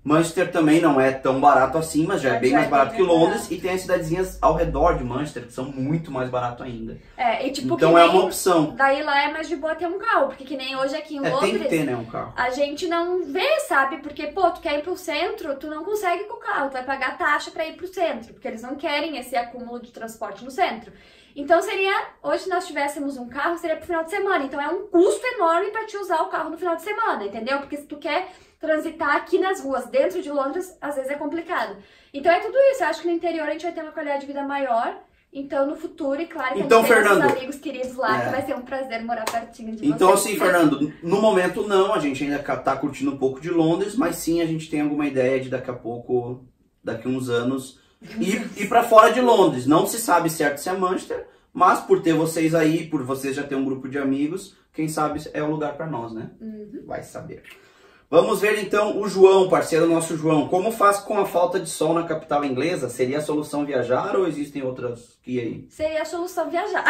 Manchester também não é tão barato assim, mas já é bem mais barato que Londres. E tem as cidadezinhas ao redor de Manchester que são muito mais barato ainda. E tipo, então é uma opção. Daí lá é mais de boa ter um carro, porque que nem hoje aqui em Londres... Tem que ter, né, um carro. A gente não vê, sabe? Porque, pô, tu quer ir pro centro, tu não consegue com o carro. Tu vai pagar taxa pra ir pro centro, porque eles não querem esse acúmulo de transporte no centro. Então seria, hoje se nós tivéssemos um carro, seria pro final de semana. Então é um custo enorme pra te usar o carro no final de semana, entendeu? Porque se tu quer transitar aqui nas ruas, dentro de Londres, às vezes é complicado. Então é tudo isso, eu acho que no interior a gente vai ter uma qualidade de vida maior. Então no futuro, e claro que então, a gente tem Fernando, nossos amigos queridos lá, que vai ser um prazer morar pertinho de vocês. Então assim, Fernando, no momento não, a gente ainda tá curtindo um pouco de Londres, mas sim a gente tem alguma ideia de daqui a pouco, daqui a uns anos, ir pra fora de Londres. Não se sabe certo se é Manchester, mas por ter vocês aí, por vocês já ter um grupo de amigos, quem sabe é o lugar pra nós, né? Vai saber. Vamos ver então o João, parceiro nosso João. Como faz com a falta de sol na capital inglesa? Seria a solução viajar ou existem outras que aí? Seria a solução viajar.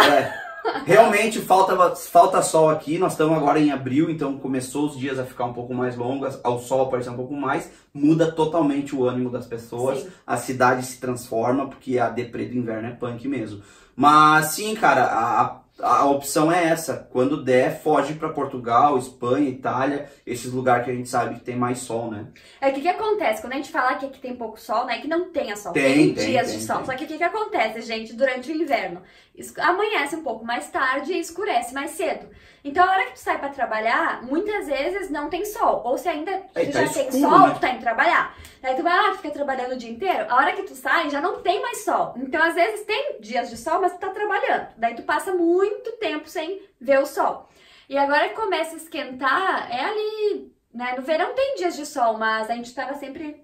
Realmente falta sol aqui. Nós estamos agora em abril, então começou os dias a ficar um pouco mais longos, ao sol aparecer um pouco mais, muda totalmente o ânimo das pessoas. Sim. A cidade se transforma, porque a deprê do inverno é punk mesmo. Mas sim, cara, a opção é essa. Quando der, foge para Portugal, Espanha, Itália, esses lugares que a gente sabe que tem mais sol, né? O que acontece? Quando a gente fala que aqui tem pouco sol, não é que não tenha sol. Tem dias de sol. Só que o que acontece, gente, durante o inverno? Amanhece um pouco mais tarde e escurece mais cedo. Então, a hora que tu sai pra trabalhar, muitas vezes não tem sol. Ou se ainda tu já tem sol, tu tá indo trabalhar. Daí tu vai fica trabalhando o dia inteiro. A hora que tu sai, já não tem mais sol. Então, às vezes, tem dias de sol, mas tu tá trabalhando. Daí tu passa muito tempo sem ver o sol. E agora que começa a esquentar, é ali, né? No verão tem dias de sol, mas a gente tava sempre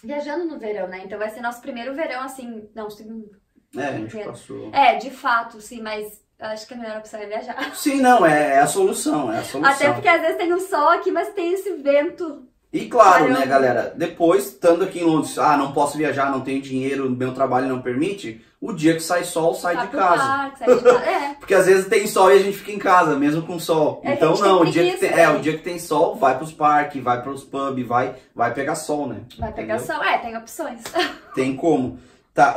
viajando no verão, né? Então vai ser nosso primeiro verão, assim, não, segundo. A gente passou. De fato, sim, mas acho que a melhor opção é viajar. Sim, não, é a solução, é a solução. Até porque às vezes tem um sol aqui, mas tem esse vento. E claro, né, galera, depois, estando aqui em Londres, não posso viajar, não tenho dinheiro, meu trabalho não permite, o dia que sai sol, sai de casa. Parque, sai de casa. Porque às vezes tem sol e a gente fica em casa, mesmo com sol. Então não, o dia que tem sol, vai pros parques, vai pros pubs, vai pegar sol, né? Vai pegar sol, tem opções. Tem como. Tá,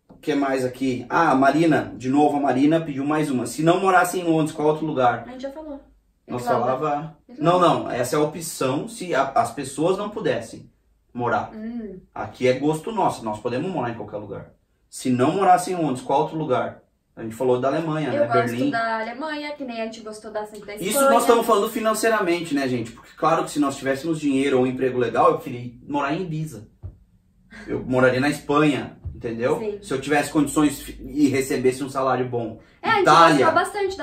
o que mais aqui? A Marina, de novo a Marina pediu mais uma. Se não morasse em Londres, qual outro lugar? A gente já falou. Nós falava... Não, essa é a opção se as pessoas não pudessem morar. Aqui é gosto nosso, nós podemos morar em qualquer lugar. Se não morasse em Londres, qual outro lugar? A gente falou da Alemanha, né? Berlim. Eu gosto da Alemanha, que nem a gente gostou da Espanha. Isso nós estamos falando financeiramente, né, gente? Porque claro que se nós tivéssemos dinheiro ou um emprego legal, eu queria morar em Ibiza. Eu moraria na Espanha, entendeu? Sim. Se eu tivesse condições e recebesse um salário bom. A gente Itália, gostou bastante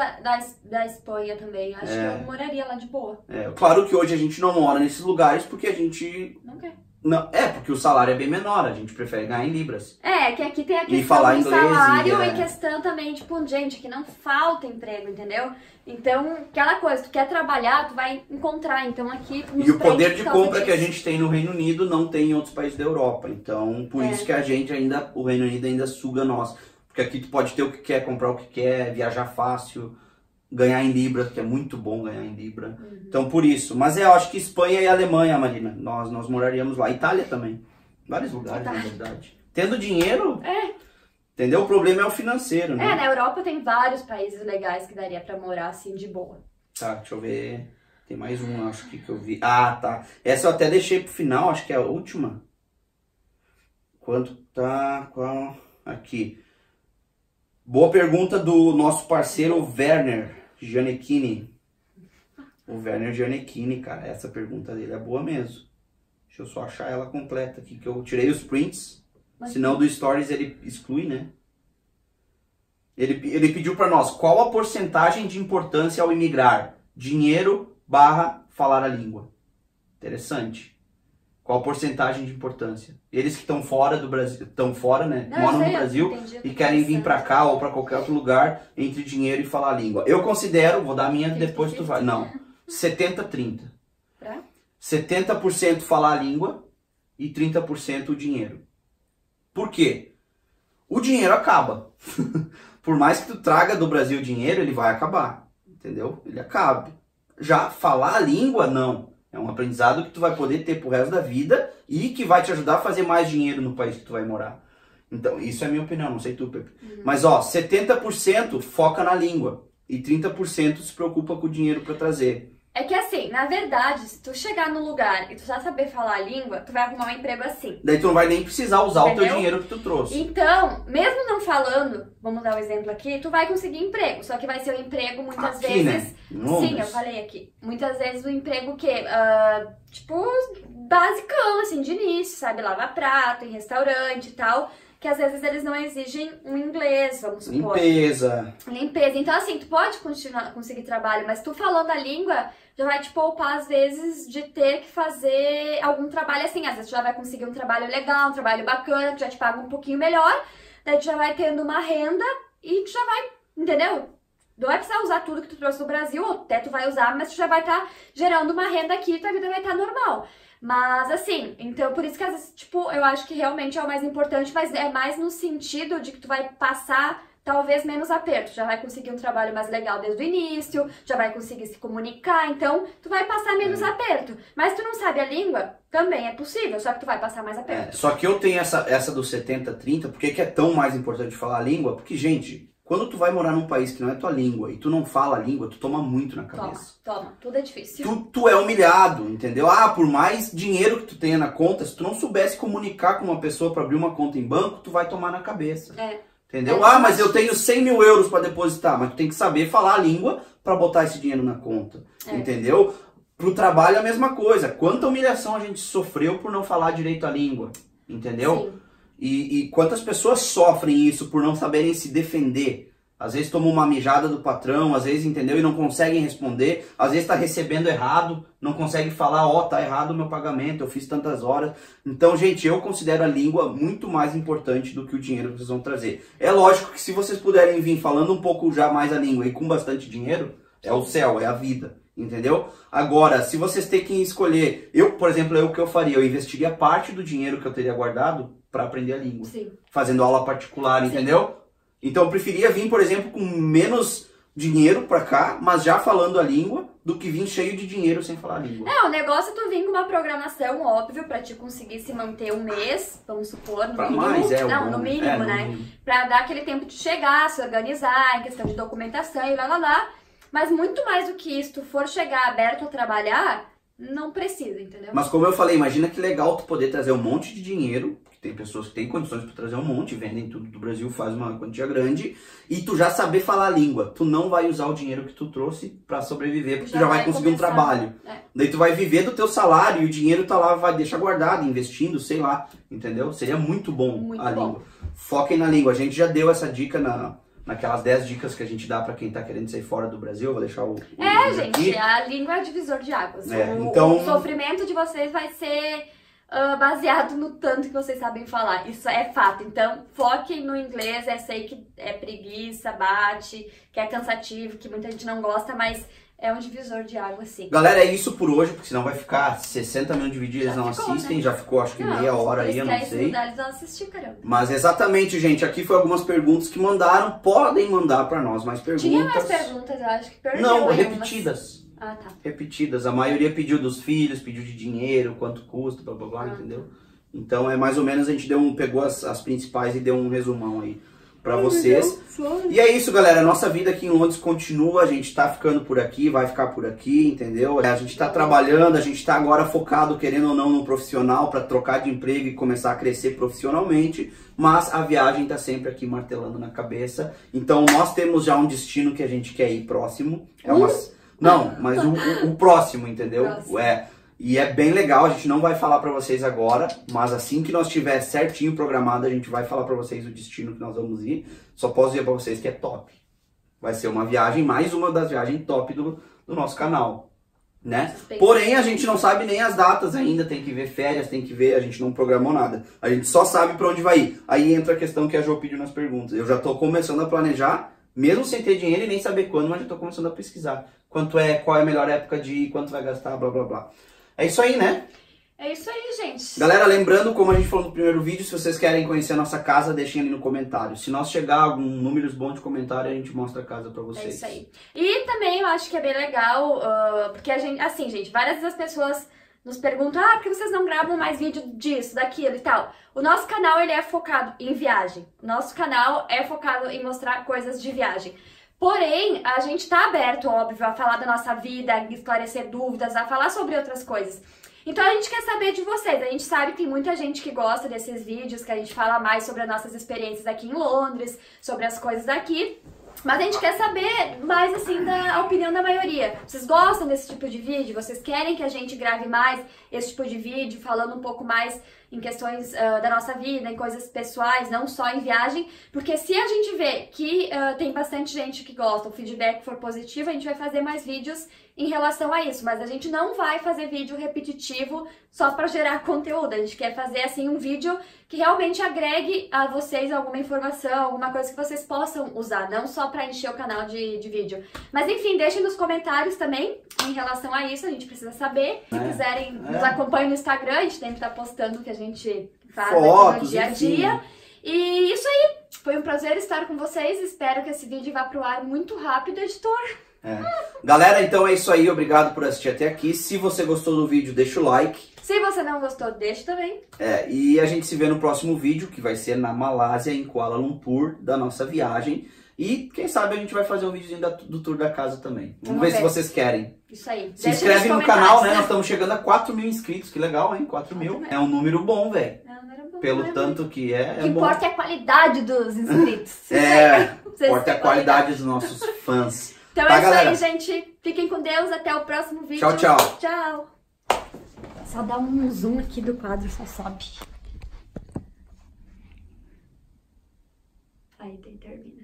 da Espanha também. Acho que eu moraria lá de boa. claro que hoje a gente não mora nesses lugares porque a gente... Não quer. Não, porque o salário é bem menor, a gente prefere ganhar em libras. Que aqui tem a E questão falar do inglês salário e, e questão também, tipo, gente, que não falta emprego, entendeu? Então, aquela coisa, tu quer trabalhar, tu vai encontrar. Então aqui nos E o poder prende de por causa compra que a disso. gente tem no Reino Unido não tem em outros países da Europa. Então, por isso que a gente ainda, o Reino Unido ainda suga nós. Porque aqui tu pode ter o que quer, comprar o que quer, viajar fácil, ganhar em libra, que é muito bom ganhar em libra. Então, por isso. Mas eu acho que Espanha e Alemanha, Marina, nós moraríamos lá. Itália também. Vários lugares, na verdade. Tendo dinheiro, entendeu? O problema é o financeiro, né? Na Europa tem vários países legais que daria pra morar assim de boa. Tá, deixa eu ver. Tem mais um, acho que eu vi. Ah, tá. Essa eu até deixei pro final, acho que é a última. Quanto tá? Qual? Aqui. Boa pergunta do nosso parceiro Werner Gianecchini. O Werner Gianecchini, cara, essa pergunta dele é boa mesmo. Deixa eu só achar ela completa aqui, que eu tirei os prints. Senão do Stories ele exclui, né? Ele pediu para nós, qual a porcentagem de importância ao imigrar? Dinheiro / falar a língua. Interessante. Qual a porcentagem de importância? Eles que estão fora do Brasil, estão fora, né? Moram no Brasil e querem vir para cá ou para qualquer outro lugar entre dinheiro e falar a língua. Eu considero, vou dar a minha depois tu vai. Não, 70-30. 70% falar a língua e 30% o dinheiro. Por quê? O dinheiro acaba. Por mais que tu traga do Brasil dinheiro, ele vai acabar. Entendeu? Ele acaba. Já falar a língua, não. É um aprendizado que tu vai poder ter pro resto da vida e que vai te ajudar a fazer mais dinheiro no país que tu vai morar. Então, isso é a minha opinião, não sei tu, Pepe. Mas, 70% foca na língua e 30% se preocupa com o dinheiro para trazer. É que assim, na verdade, se tu chegar no lugar e tu já saber falar a língua, tu vai arrumar um emprego assim. Daí tu não vai nem precisar usar o teu dinheiro que tu trouxe. Então, mesmo não falando, vamos dar um exemplo aqui, tu vai conseguir emprego. Só que vai ser um emprego muitas aqui, vezes... Né? Sim, eu falei aqui. Muitas vezes um emprego que, tipo, basicão, assim, de início, sabe? Lavar prato, em restaurante e tal. Que às vezes eles não exigem um inglês, vamos supor. Limpeza. Então, assim, tu pode conseguir trabalho, mas tu falando a língua já vai te poupar, às vezes, de ter que fazer algum trabalho assim. Às vezes tu já vai conseguir um trabalho legal, um trabalho bacana, que já te paga um pouquinho melhor. Daí tu já vai tendo uma renda e tu já vai, entendeu? Não vai precisar usar tudo que tu trouxe do Brasil, ou até tu vai usar, mas tu já vai estar gerando uma renda aqui e tua vida vai estar normal. Mas assim, então por isso que às vezes, tipo, eu acho que realmente é o mais importante, mas é mais no sentido de que tu vai passar talvez menos aperto, já vai conseguir um trabalho mais legal desde o início, já vai conseguir se comunicar, então tu vai passar menos aperto. Mas tu não sabe a língua, também é possível, só que tu vai passar mais aperto. Só que eu tenho essa do 70-30, por que é tão mais importante falar a língua? Porque, gente, quando tu vai morar num país que não é tua língua e tu não fala a língua, tu toma muito na cabeça. Toma, tudo é difícil. Tu é humilhado, entendeu? Por mais dinheiro que tu tenha na conta, se tu não soubesse comunicar com uma pessoa para abrir uma conta em banco, tu vai tomar na cabeça. Entendeu? Mas eu tenho 100 mil euros para depositar, mas tu tem que saber falar a língua para botar esse dinheiro na conta. Entendeu? Pro trabalho é a mesma coisa. Quanta humilhação a gente sofreu por não falar direito a língua. Entendeu? Sim. E quantas pessoas sofrem isso por não saberem se defender? Às vezes tomam uma mijada do patrão, às vezes, entendeu? E não conseguem responder. Às vezes tá recebendo errado, não consegue falar, tá errado o meu pagamento, eu fiz tantas horas. Então, gente, eu considero a língua muito mais importante do que o dinheiro que vocês vão trazer. É lógico que se vocês puderem vir falando um pouco já mais a língua e com bastante dinheiro, é o céu, é a vida, entendeu? Agora, se vocês têm que escolher, por exemplo, o que eu faria? Eu investiria parte do dinheiro que eu teria guardado para aprender a língua. Sim. Fazendo aula particular, entendeu? Então eu preferia vir, por exemplo, com menos dinheiro pra cá, mas já falando a língua, do que vir cheio de dinheiro sem falar a língua. O negócio é tu vir com uma programação, óbvio, pra te conseguir se manter um mês, vamos supor, no mínimo. No mínimo, né? Pra dar aquele tempo de chegar, se organizar, em questão de documentação e lá. Mas muito mais do que isso, tu for chegar aberto a trabalhar, não precisa, entendeu? Mas como eu falei, imagina que legal tu poder trazer um monte de dinheiro, que tem pessoas que têm condições para trazer um monte, vendem tudo do Brasil, faz uma quantia grande, e tu já saber falar a língua. Tu não vai usar o dinheiro que tu trouxe para sobreviver, porque tu já vai conseguir um trabalho. Daí tu vai viver do teu salário e o dinheiro tá lá, vai deixar guardado, investindo, sei lá, entendeu? Seria muito bom a língua. Foquem na língua. A gente já deu essa dica naquelas 10 dicas que a gente dá pra quem tá querendo sair fora do Brasil. Eu vou deixar o gente, aqui. A língua é divisor de águas. Então... O sofrimento de vocês vai ser baseado no tanto que vocês sabem falar. Isso é fato. Então, foquem no inglês. Eu sei que é preguiça, bate, que é cansativo, que muita gente não gosta, mas é um divisor de água, sim. Galera, é isso por hoje, porque senão vai ficar 60 milhões de vídeos, eles não assistem, né? Já ficou acho que meia hora aí, eu não sei. Eles vão assistir, caramba. Mas exatamente, gente, aqui foi algumas perguntas que mandaram, podem mandar pra nós mais perguntas. Tinha mais perguntas, eu acho que perdeu. Não, repetidas. Ah, tá. Repetidas, a maioria pediu dos filhos, pediu de dinheiro, quanto custa, blá blá blá, entendeu? Então é mais ou menos, a gente pegou as principais e deu um resumão aí pra vocês. E é isso, galera. A nossa vida aqui em Londres continua. A gente tá ficando por aqui, vai ficar por aqui, entendeu? A gente tá trabalhando, a gente tá agora focado, querendo ou não, no profissional pra trocar de emprego e começar a crescer profissionalmente. Mas a viagem tá sempre aqui martelando na cabeça. Então nós temos já um destino que a gente quer ir próximo. Não, mas o próximo, entendeu? E é bem legal, a gente não vai falar pra vocês agora, mas assim que nós tiver certinho programado, a gente vai falar pra vocês o destino que nós vamos ir. Só posso dizer pra vocês que é top. Vai ser uma viagem, mais uma das viagens top do nosso canal, né? Porém, a gente não sabe nem as datas ainda, tem que ver férias, tem que ver, a gente não programou nada. A gente só sabe pra onde vai ir. Aí entra a questão que a Jo pediu nas perguntas. Eu já tô começando a planejar, mesmo sem ter dinheiro e nem saber quando, mas já tô começando a pesquisar. Qual é a melhor época de ir, quanto vai gastar, blá blá blá. É isso aí, né? É isso aí, gente. Galera, lembrando, como a gente falou no primeiro vídeo, se vocês querem conhecer a nossa casa, deixem ali no comentário. Se nós chegar a algum números bons de comentário, a gente mostra a casa pra vocês. É isso aí. E também eu acho que é bem legal, porque a gente, assim, gente, várias das pessoas nos perguntam, por que vocês não gravam mais vídeo disso, daquilo e tal? O nosso canal, ele é focado em viagem. Nosso canal é focado em mostrar coisas de viagem. Porém, a gente tá aberto, óbvio, a falar da nossa vida, a esclarecer dúvidas, a falar sobre outras coisas. Então a gente quer saber de vocês. A gente sabe que tem muita gente que gosta desses vídeos, que a gente fala mais sobre as nossas experiências aqui em Londres, sobre as coisas daqui. Mas a gente quer saber mais, assim, da opinião da maioria. Vocês gostam desse tipo de vídeo? Vocês querem que a gente grave mais esse tipo de vídeo, falando um pouco mais em questões da nossa vida, em coisas pessoais, não só em viagem? Porque se a gente vê que tem bastante gente que gosta, o feedback for positivo, a gente vai fazer mais vídeos em relação a isso. Mas a gente não vai fazer vídeo repetitivo só para gerar conteúdo. A gente quer fazer, assim, um vídeo que realmente agregue a vocês alguma informação, alguma coisa que vocês possam usar, não só para encher o canal de vídeo. Mas enfim, deixem nos comentários também em relação a isso, a gente precisa saber. Se quiserem, nos acompanhem no Instagram, a gente sempre tá postando o que a gente faz aqui no dia a dia. E isso aí, foi um prazer estar com vocês, espero que esse vídeo vá pro ar muito rápido, editor. Galera, então é isso aí, obrigado por assistir até aqui. Se você gostou do vídeo, deixa o like. Se você não gostou, deixa também. E a gente se vê no próximo vídeo, que vai ser na Malásia, em Kuala Lumpur, da nossa viagem. E quem sabe a gente vai fazer um videozinho do tour da casa também. Vamos ver se vocês querem. Isso aí. Se inscreve no canal, né? Nós estamos chegando a 4 mil inscritos, que legal, hein? 4 mil. É um número bom, velho. É um número bom. Pelo tanto que é. O que importa é a qualidade dos inscritos. Importa a qualidade dos nossos fãs. Então é isso aí, gente. Fiquem com Deus. Até o próximo vídeo. Tchau, tchau. Tchau. Só dá um zoom aqui do quadro, só sobe. Aí, daí termina.